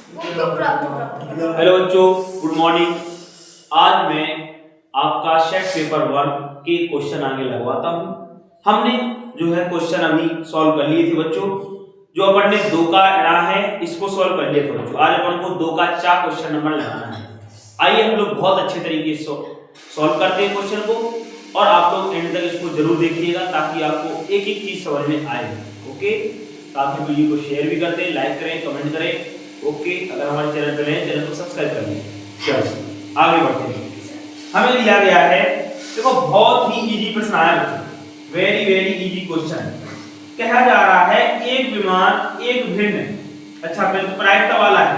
Hello बच्चों, good morning. आज मैं आपका सेट पेपर 1 के क्वेश्चन आगे लगवाता हूं। हमने जो है क्वेश्चन अभी सॉल्व कर लिए थे बच्चों। जो अपन ने 2 का एड़ा है इसको सॉल्व कर लिया था बच्चों। आज अपन को 2 का 4 क्वेश्चन नंबर लगाना है। आइए हम लोग बहुत अच्छे तरीके से सॉल्व करते हैं क्वेश्चन को, और आप लोग एंड तक इसको जरूर देखिएगा ताकि आपको एक एक चीज समझ में आए। ओके, साथ ही वीडियो को शेयर भी करते हैं, लाइक करें, कमेंट करें। ओके, अगर हमारे चैनल पर नए चैनल को सब्सक्राइब कर लीजिए। चलो आगे बढ़ते हैं। हमें दिया गया है, देखो बहुत ही इजी प्रश्न आया बच्चों, वेरी वेरी इजी क्वेश्चन। कहा जा रहा है एक विमान एक भिन्न, अच्छा फिर तो प्रायिकता वाला है,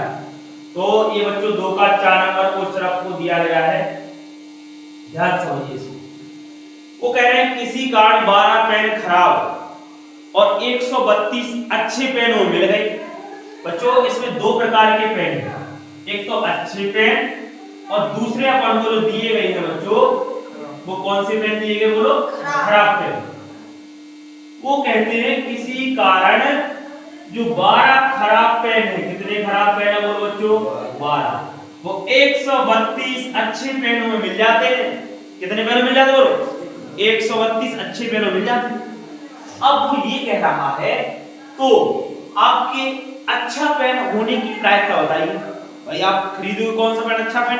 तो ये बच्चों 2 का 4 नंबर क्वेश्चन आपको दिया गया है। ध्यान समझिए इसको। वो कह रहे हैं किसी कारण 12 पेन खराब और 132 अच्छे पेन मिल गए। बच्चों इसमें 2 प्रकार के पेन हैं, एक तो अच्छे पेन और दूसरे अपन को जो दिए गए हैं बच्चों वो कौन से पेन दिए गए बोलो? खराब पेन। वो कहते हैं किसी कारण जो 12 खराब पेन है, कितने खराब पेन है बोलो बच्चों? 12। वो 132 अच्छे पेनों में मिल जाते हैं। कितने पेन मिल जाते बोलो? 132 अच्छे पेनों मिल जाते हैं। अब वो ये कह रहा है तो आपके अच्छा पेन होने की प्रायिकता बताइए। भाई आप खरीदोगे कौन सा पेन? अच्छा पेन।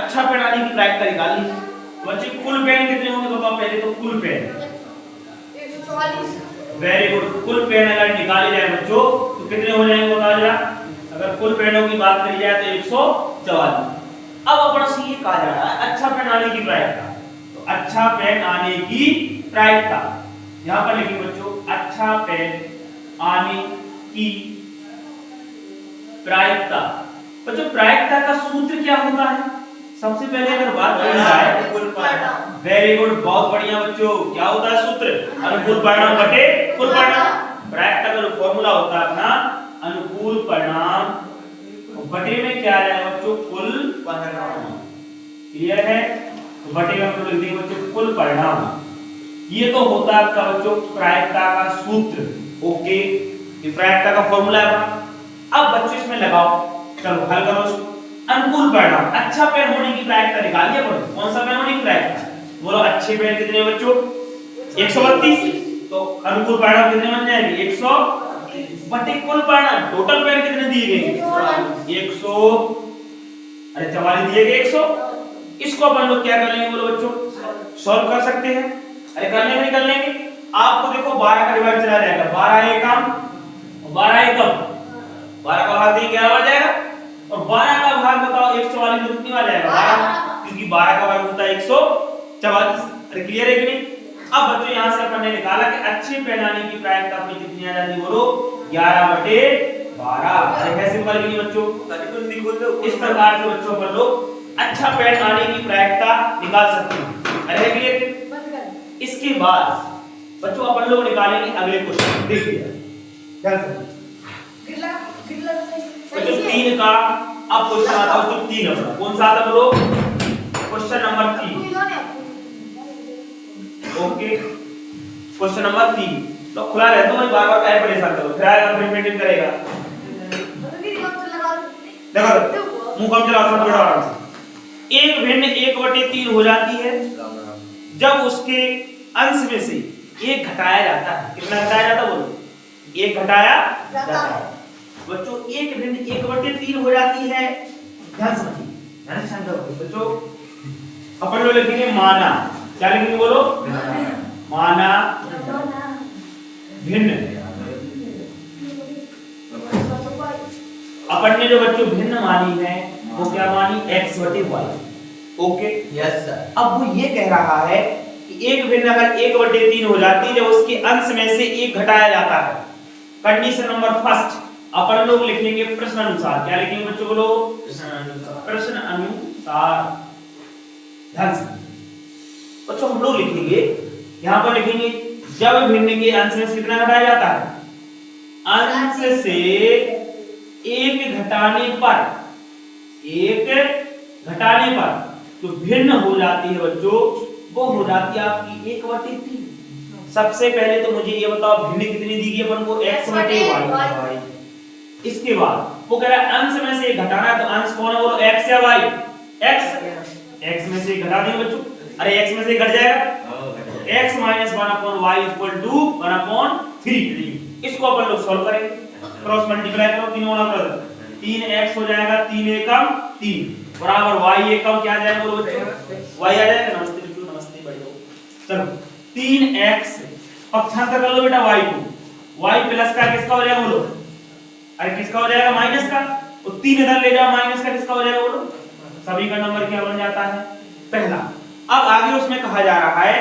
अच्छा पेन आने की प्रायिकता निकाल लीजिए। तो बच्चे कुल पेन कितने होंगे बताओ पहले तो। कुल पेन 144। Very good. कुल पेन अगर निकाले जाए बच्चों तो कितने हो जाएंगे बताओ जरा। अगर कुल पेनों की बात करी जाए तो 144। अब अपन से ये कहा जा रहा है अच्छा पेन आने की प्रायिकता। तो अच्छा पेन आने की प्रायिकता यहां पर लिखिए बच्चों, अच्छा पेन आने की प्रायिकता। बच्चों प्रायिकता का सूत्र क्या होता है? सबसे पहले अगर बात करी जाए, वेरी गुड, बहुत बढ़िया बच्चों। क्या होता है सूत्र? अनुकूल परिणाम बटे कुल परिणाम। प्रायिकता का जो फॉर्मूला होता है अपना अनुकूल परिणाम बटे में क्या है बच्चों? कुल परिणाम। क्लियर है? तो बटे में हम लोग लिख देंगे बच्चों कुल परिणाम। ये तो होता है आपका बच्चों प्रायिकता का सूत्र। ओके, ये प्रायिकता का फॉर्मूला है अपना। अब बच्चों इसमें लगाओ, चलो हल करो इसको। अनुकूल परिणाम, अच्छा पेन होने की प्रायिकता निकालिए। कौन सा पेन होने की प्रायिकता बोलो? अच्छे पेन कितने बच्चों? 132। तो अनुकूल परिणाम कितने बन जाएंगे? 100 बटे कुल परिणाम। टोटल पेन कितने दिए गए? 100। अरे 44 दिए गए 100। इसको अपन लोग क्या कर लेंगे बोलो बच्चों? सॉल्व कर सकते हैं। अरे कर लेंगे, कर लेंगे। आपको देखो 12 का डिवाइड चला जाएगा, 12 एकम 12 एकम 12 का भाग देंगे 11 आ जाएगा। और 12 का भाग बताओ 144 में कितनी आ जाएगा? 12, क्योंकि 12 का वर्ग होता है 144। अरे क्लियर है कि नहीं? अब बच्चों यहां से अपन ने निकाला कि अच्छे पेन आने की प्रायिकता अपनी कितनी आ जाती है बोलो? 11/12। अरे कैसे सिंपल है बच्चों? इस प्रकार से बच्चों पर लोग अच्छा पेन आने की प्रायिकता निकाल सकते हैं। अरे क्लियर? इसके बाद बच्चों अपन लोग निकालेंगे अगले क्वेश्चन। देखिए ध्यान से बच्चों 3 का अब क्वेश्चन आता है उसको 3 नंबर। कौन सा आता बोलो? Question number 3। Okay, question number 3 तो खुला रहता है, बार बार क्या परेशान करो, फिर आएगा फिर मेंटेन करेगा। देखो मुंह कम चला सब बेटा आराम से। एक भिन्न 1/3 हो जाती है जब उसके अंश में से एक घटाया जाता है। कितना घटाया जाता बोलो? 1 घटाया जाता है। बच्चों एक भिन्न 1/3 हो जाती है। ध्यान समझिए, ध्यान से समझो बच्चों। अपन लोग लिखेंगे माना। क्या लिखेंगे बोलो? माना भिन्न। अपन ने जो बच्चों भिन्न मानी है वो क्या मानी? x/y। Okay yes sir. अब वो ये कह रहा है कि एक भिन्न अगर 1/3 हो जाती है जब उसके अंश में से एक घटाया जाता है। कंडीशन नंबर फर्स्ट अपन लोग लिखेंगे प्रश्न अनुसार। क्या लिखेंगे बच्चों बोलो? प्रश्न अनुसार। ध्यान से बच्चों हम लोग लिखेंगे, यहां पर लिखेंगे जब भिन्न के अंश में से कितना घटाया जाता है? अंश से एक घटाने पर, एक घटाने पर जो भिन्न हो जाती है बच्चों वो हो जाती है आपकी 1/3। सबसे पहले तो मुझे ये बताओ भिन्न कितनी दी गई अपन को? x/y। इसके बाद वो कह रहा है अंश में से घटाना है, तो अंश कौन है बोलो, x या y? x में से घटा देंगे बच्चों, अरे x में से घट जाएगा, x minus 1/y equal to 1/3। इसको अपन लोग सॉल्व करेंगे, क्रॉस मल्टीप्लाई करो, 3 गुणा कर 3x हो जाएगा, 3 एकम 3 बराबर y एकम क्या आ जाएगा बोलो बच्चों, y आ जाएगा। नमस्ते बच्चों, नमस्ते, बैठ जाओ। चलो 3x पक्षांतर कर लो बेटा y को, y प्लस का किसका हो जाएगा बोलो, अरे किसका हो जाएगा, माइनस का, तो 3 इधर ले जाओ, माइनस का किसका हो जाएगा बोलो, सभी का नंबर क्या बन जाता है, पहला। अब आगे उसमें कहा जा रहा है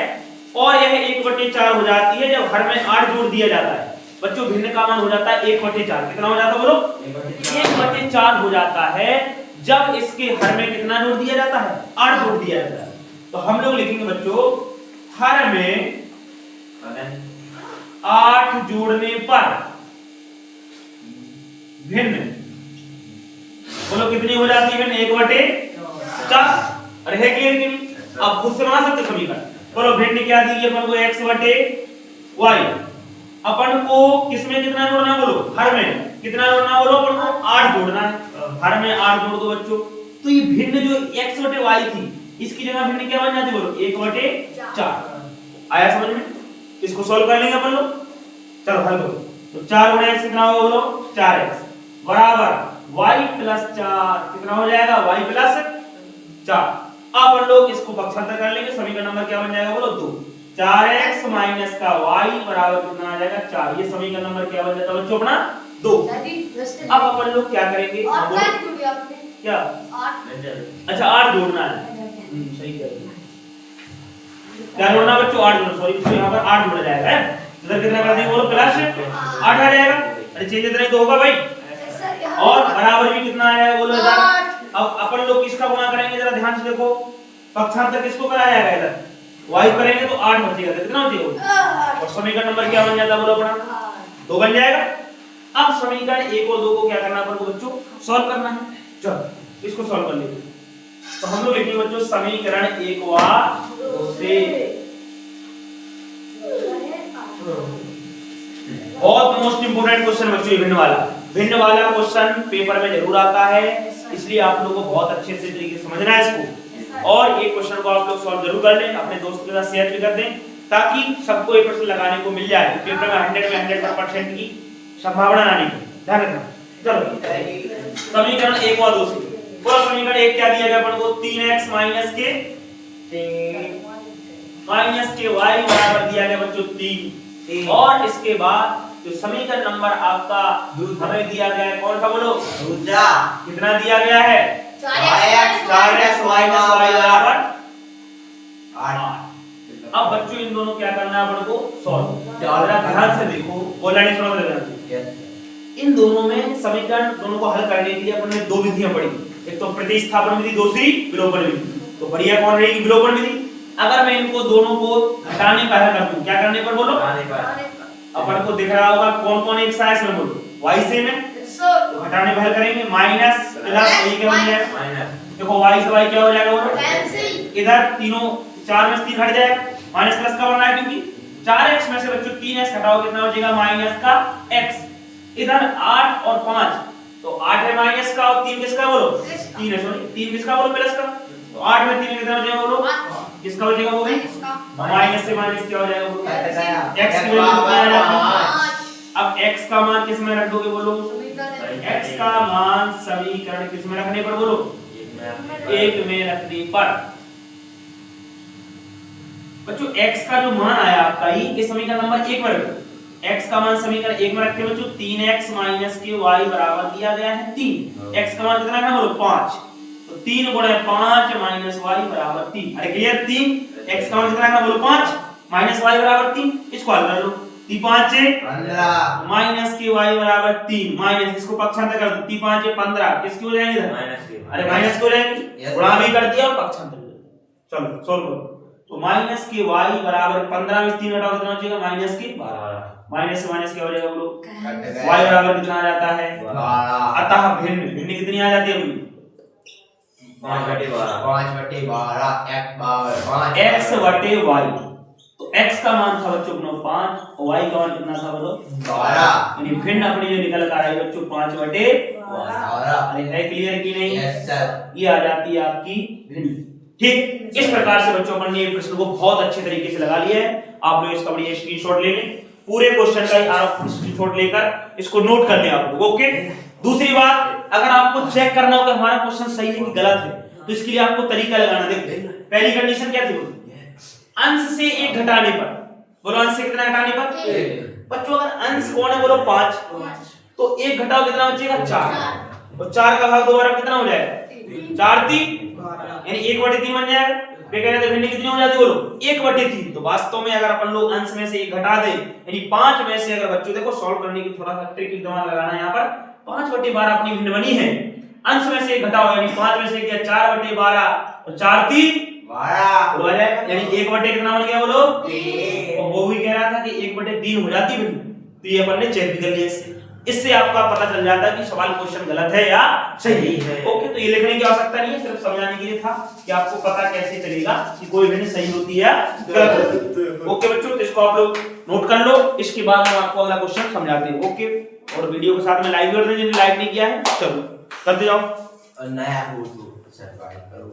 और यह 1/4 हो जाती है जब हर में 8 जोड़ दिया जाता है बच्चों, भिन्न का मान हो जाता है 1/4। कितना हो जाता है बोलो, 1/4 हो जाता है जब इसके हर में कितना जोड़ दिया जाता है, 8 जोड़ दिया जाता है। तो हम लोग लिखेंगे बच्चों हर में 8 जोड़ने पर भिन्न बोलो कितनी हो जाती है, भिन्न 1/4। अरे है क्लियर कि नहीं? अब खुद से बना सकते समीकरण, बोलो भिन्न क्या दी है अपन को, x/y। अपन को किसमें कितना जोड़ना है बोलो, हर में कितना जोड़ना है बोलो, अपन को 8 जोड़ना है, हर में 8 जोड़ दो बच्चों। तो ये भिन्न जो x/y थी इसकी जगह भिन्न क्या बन जाती बोलो, 1/4। आया समझ में? इसको सॉल्व कर लेंगे अपन लोग, चलो हल करो। तो 4 गुणा x कितना होगा बोलो, 4x बराबर y प्लस 4 कितना हो जाएगा, y प्लस 4। अपन लोग इसको पक्षांतर कर लेंगे, समीकरण नंबर क्या बन जाएगा बोलो, 2। 4x माइनस का y बराबर कितना आ जाएगा, 4। ये समीकरण नंबर क्या बन जाता है बच्चों अपना, 2। अब अपन लोग क्या करेंगे, और क्या जोड़ी आपने, क्या 8, अच्छा 8 जोड़ना है, सही कह रहे हो, क्या जोड़ना बच्चों, 8 जोड़ना, सॉरी तो यहाँ पर 8 जोड़ा जाएगा है, इधर कितना कर देंगे बोलो, प्लस 8 आ जाएगा, अरे चेंज इतना ही तो होगा भाई, और बराबर भी कितना आया बोलो, 1000। अब अपन लोग किसका गुणा करेंगे जरा ध्यान से देखो, पक्षांतर किसको कराया जाएगा, इधर y करेंगे तो 8 बचेगा, कितना बचेगा, और समीकरण नंबर क्या बन जाता बोलो अपना, 2 बन जाएगा। अब समीकरण 1 और 2 को क्या करना अपन को बच्चों, सॉल्व करना है। चलो इसको सॉल्व कर लेंगे, तो हम लोग लिखेंगे बच्चों समीकरण 1 व 2 से, बहुत मोस्ट इंपोर्टेंट क्वेश्चन बच्चों, भिन्न वाला क्वेश्चन पेपर में जरूर आता है, इसलिए आप लोगों को बहुत अच्छे से तरीके से समझना है इसको, और एक क्वेश्चन को आप लोग सॉल्व जरूर कर लें, अपने दोस्त के साथ शेयर भी कर दें, ताकि सबको 1% लगाने को मिल जाए, पेपर में 100 में 100% की संभावना आने की, ध्यान रखना। चलो समीकरण 1 व 2 से, पूरा समीकरण 1 क्या दिया गया अपन को, 3x माइनस के y बराबर दिया गया बच्चों 3, और इसके बाद जो समीकरण नंबर आपका हमें दिया गया है कौन सा बोलो, दूसरा। कितना दिया गया है, 4x माइनस y बराबर 8। अब बच्चों इन दोनों क्या करना है अपन को, सॉल्व। जरा ध्यान से देखो, बोला नहीं सुना देना, इन दोनों में समीकरण दोनों को हल करने के लिए अपन ने 2 विधियां पढ़ी, एक तो प्रतिस्थापन विधि, दूसरी विलोपन विधि। तो बढ़िया कौन रहेगी, विलोपन विधि। अगर मैं इनको दोनों को घटाने पर हल कर दूं, क्या करने पर बोलो, अपन को दिख रहा होगा कौन कौन एक साइज में बोलो, y से में, तो घटाने पर हल करेंगे, माइनस प्लस y क्या बन जाएगा, माइनस, देखो y से y क्या हो जाएगा बोलो, इधर तीनों 4 में से 3 हट जाएगा, माइनस प्लस का बनना है क्योंकि 4x में से बच्चों 3x हटाओ कितना हो जाएगा, माइनस का x। इधर 8 और 5, तो 8 है माइनस का और 3 किसका बोलो, 3 है, सॉरी 3 किसका बोलो, प्लस का, तो 8 में 3 कितना हो जाएगा बोलो, किसका हो जाएगा वो, माइनस से माइनस क्या हो जाएगा बोलो, x की वैल्यू कितना आ जाएगा। अब x का मान किस में रख दोगे बोलो, x का मान समीकरण किस में रखने पर बोलो, 1 में रखने पर। बच्चों x का जो मान आया आपका, ये समीकरण नंबर 1 में रखो, x का मान समीकरण 1 में रखते बच्चों 3x माइनस के y बराबर दिया गया है 3, x का मान कितना है बोलो 5, तो 3 गुणे 5 माइनस y बराबर 3। अरे क्लियर, 3 x का मान कितना है बोलो 5 माइनस y बराबर 3, इसको हल कर लो, 3 5 15 माइनस के y बराबर 3, माइनस इसको पक्षांतर कर दो, 3 5 15 किसकी हो जाएंगे इधर, माइनस के, अरे माइनस को जाएंगे, गुणा भी कर दिया और पक्षांतर। चलो सॉल्व करो, तो माइनस के y बराबर 15 में 3 हटाओ कितना हो जाएगा, माइनस के 12, माइनस से माइनस क्या हो जाएगा बोलो, y बराबर कितना आ जाता है 12। अतः भिन्न भिन्न कितनी आ जाती है अभी, 5/12 x/y। तो x का मान था बच्चों अपना 5 और y का मान कितना था बोलो 12। यानी भिन्न अपनी जो निकल कर आई बच्चों 5/12। 12। अरे है क्लियर की नहीं? Yes sir. ये आ जाती है आपकी भिन्न। ठीक, इस प्रकार से बच्चों अपन ने ये प्रश्न को बहुत अच्छे तरीके से लगा लिया है। आप लोग इसका बढ़िया स्क्रीनशॉट ले लें, पूरे क्वेश्चन का ही आप स्क्रीनशॉट लेकर इसको नोट कर लें आप लोग। ओके, दूसरी बात, अगर आपको चेक करना हो कि हमारा क्वेश्चन सही है कि गलत है, तो इसके लिए आपको तरीका लगाना। देखो पहली कंडीशन क्या थी बोलो, अंश से 1 घटाने पर। बोलो अंश से कितना घटाने पर? बच्चों अगर अंश कौन है बोलो 5, तो 1 घटाओ कितना बचेगा 4, और 4 का भाग दोबारा कितना हो जाएगा 4×3, यानी 1/3 बन जाएगा। फिर कह रहे थे भिन्न कितनी हो जाती बोलो 1/3। तो वास्तव में अगर अपन लोग अंश में से 1 घटा दे, यानी 5 में से अगर बच्चों देखो सॉल्व करने की थोड़ा सा ट्रिक दिमाग लगाना है यहाँ पर, 5/12 अपनी भिन्न बनी है, अंश में से 1 घटाओ यानी 5 में से किया 4/12 और 4×3 12 हो जाएगा, यानी 1/3 कितना बन गया बोलो 3। और वो भी कह रहा था कि 1/3 हो जाती भिन्न। तो ये अपन ने चेक भी कर लिया इससे आपका पता चल जाता है कि सवाल क्वेश्चन गलत है या सही है। ओके, तो ये लिखने की आवश्यकता नहीं है, सिर्फ समझाने के लिए था कि आपको पता कैसे चलेगा कि कोई भिन्न सही होती है या गलत होती है। ओके बच्चों, तो इसको आप लोग नोट कर लो, इसके बाद हम आपको अगला क्वेश्चन समझाते हैं। ओके, और वीडियो के साथ में लाइक कर दें जिन्होंने लाइक नहीं किया है, चलो करते जाओ। और नया हो तो सब्सक्राइब करो।